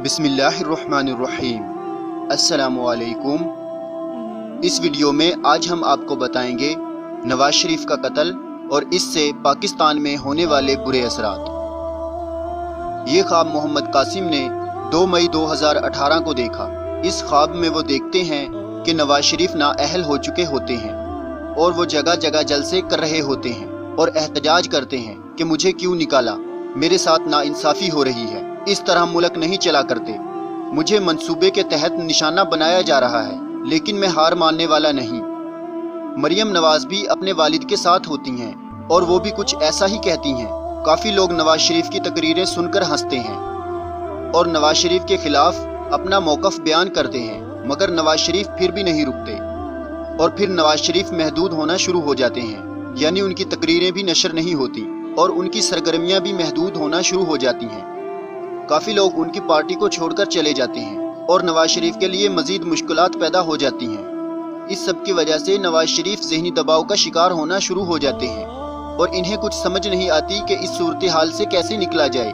बिस्मिल्लाहिर्रहमानिर्रहीम। अस्सलामु अलैकुम। इस वीडियो में आज हम आपको बताएंगे नवाज शरीफ का कत्ल और इससे पाकिस्तान में होने वाले बुरे असरात। ये ख्वाब मोहम्मद कासिम ने 2 मई 2018 को देखा। इस ख्वाब में वो देखते हैं कि नवाज शरीफ नाअहल हो चुके होते हैं और वो जगह जगह जलसे कर रहे होते हैं और एहतजाज करते हैं कि मुझे क्यों निकाला, मेरे साथ नाइंसाफ़ी हो रही है, इस तरह मुल्क नहीं चला करते, मुझे मंसूबे के तहत निशाना बनाया जा रहा है, लेकिन मैं हार मानने वाला नहीं। मरियम नवाज भी अपने वालिद के साथ होती हैं और वो भी कुछ ऐसा ही कहती हैं। काफ़ी लोग नवाज शरीफ की तकरीरें सुनकर हंसते हैं और नवाज शरीफ के खिलाफ अपना मौक़िफ़ बयान करते हैं, मगर नवाज शरीफ फिर भी नहीं रुकते और फिर नवाज शरीफ महदूद होना शुरू हो जाते हैं, यानी उनकी तकरीरें भी नशर नहीं होती और उनकी सरगर्मियाँ भी महदूद होना शुरू हो जाती हैं। काफ़ी लोग उनकी पार्टी को छोड़कर चले जाते हैं और नवाज शरीफ के लिए मज़ीद मुश्किलात पैदा हो जाती हैं। इस सब की वजह से नवाज शरीफ ज़हनी दबाव का शिकार होना शुरू हो जाते हैं और इन्हें कुछ समझ नहीं आती कि इस सूरत हाल से कैसे निकला जाए।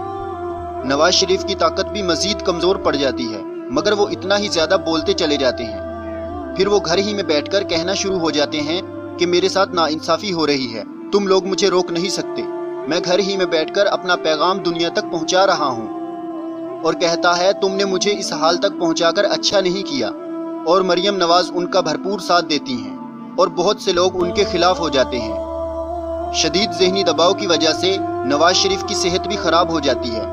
नवाज शरीफ की ताकत भी मज़ीद कमज़ोर पड़ जाती है, मगर वो इतना ही ज़्यादा बोलते चले जाते हैं। फिर वो घर ही में बैठकर कहना शुरू हो जाते हैं कि मेरे साथ नाइंसाफ़ी हो रही है, तुम लोग मुझे रोक नहीं सकते, मैं घर ही में बैठकर अपना पैगाम दुनिया तक पहुंचा रहा हूं। और कहता है तुमने मुझे इस हाल तक पहुंचाकर अच्छा नहीं किया। और मरियम नवाज उनका भरपूर साथ देती हैं और बहुत से लोग उनके खिलाफ हो जाते हैं। शदीद ज़हनी दबाव की वजह से नवाज शरीफ की सेहत भी ख़राब हो जाती है।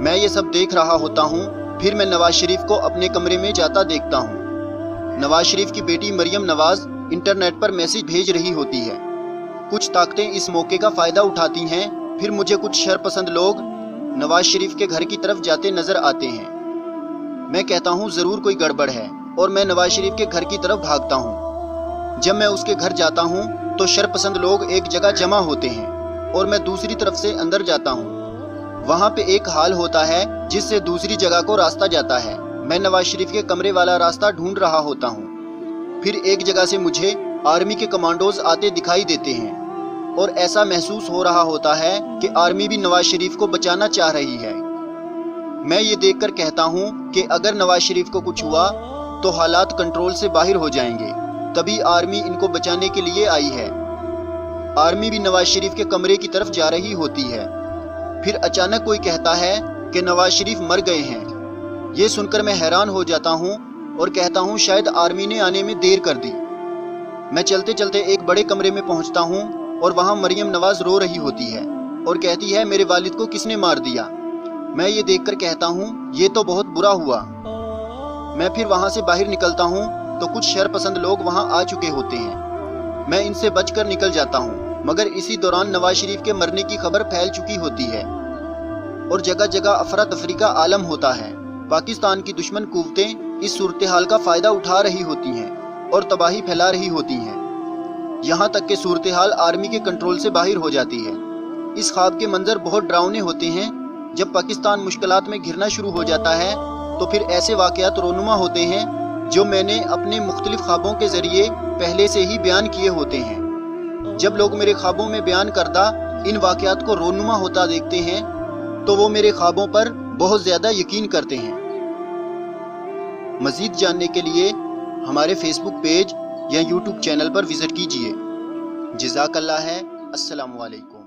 मैं ये सब देख रहा होता हूँ, फिर मैं नवाज शरीफ को अपने कमरे में जाता देखता हूँ। नवाज शरीफ की बेटी मरियम नवाज इंटरनेट पर मैसेज भेज रही होती है। कुछ ताकतें इस मौके का फ़ायदा उठाती हैं। फिर मुझे कुछ शरपसंद लोग नवाज शरीफ के घर की तरफ जाते नजर आते हैं। मैं कहता हूँ ज़रूर कोई गड़बड़ है और मैं नवाज शरीफ के घर की तरफ भागता हूँ। जब मैं उसके घर जाता हूँ तो शरपसंद लोग एक जगह जमा होते हैं और मैं दूसरी तरफ से अंदर जाता हूँ। वहाँ पे एक हाल होता है जिससे दूसरी जगह को रास्ता जाता है। मैं नवाज शरीफ के कमरे वाला रास्ता ढूंढ रहा होता हूँ। फिर एक जगह से मुझे आर्मी के कमांडोज आते दिखाई देते हैं और ऐसा महसूस हो रहा होता है कि आर्मी भी नवाज शरीफ को बचाना चाह रही है। मैं ये देखकर कहता हूँ कि अगर नवाज शरीफ को कुछ हुआ तो हालात कंट्रोल से बाहर हो जाएंगे, तभी आर्मी इनको बचाने के लिए आई है। आर्मी भी नवाज शरीफ के कमरे की तरफ जा रही होती है। फिर अचानक कोई कहता है कि नवाज शरीफ मर गए हैं। ये सुनकर मैं हैरान हो जाता हूँ और कहता हूँ शायद आर्मी ने आने में देर कर दी। मैं चलते चलते एक बड़े कमरे में पहुँचता हूँ और वहाँ मरियम नवाज रो रही होती है और कहती है मेरे वालिद को किसने मार दिया। मैं ये देखकर कहता हूँ ये तो बहुत बुरा हुआ। मैं फिर वहाँ से बाहर निकलता हूँ तो कुछ शरपसंद लोग वहाँ आ चुके होते हैं। मैं इनसे बचकर निकल जाता हूँ, मगर इसी दौरान नवाज शरीफ के मरने की खबर फैल चुकी होती है और जगह जगह अफरा तफरी का आलम होता है। पाकिस्तान की दुश्मन कुव्वतें इस सूरत हाल का फ़ायदा उठा रही होती हैं और तबाही फैला रही होती हैं, यहाँ तक कि सूरत हाल आर्मी के कंट्रोल से बाहर हो जाती है। इस ख्वाब के मंजर बहुत डरावने होते हैं। जब पाकिस्तान मुश्किलात में घिरना शुरू हो जाता है तो फिर ऐसे वाक़यात रोनुमा होते हैं जो मैंने अपने मुख्तलिफ ख्वाबों के ज़रिए पहले से ही बयान किए होते हैं। जब लोग मेरे ख्वाबों में बयान करदा इन वाक़यात को रोनुमा होता देखते हैं तो वो मेरे ख्वाबों पर बहुत ज़्यादा यकीन करते हैं। मज़ीद जानने के लिए हमारे फेसबुक पेज या यूट्यूब चैनल पर विज़िट कीजिए। जज़ाकल्लाह है। अस्सलामु अलैकुम।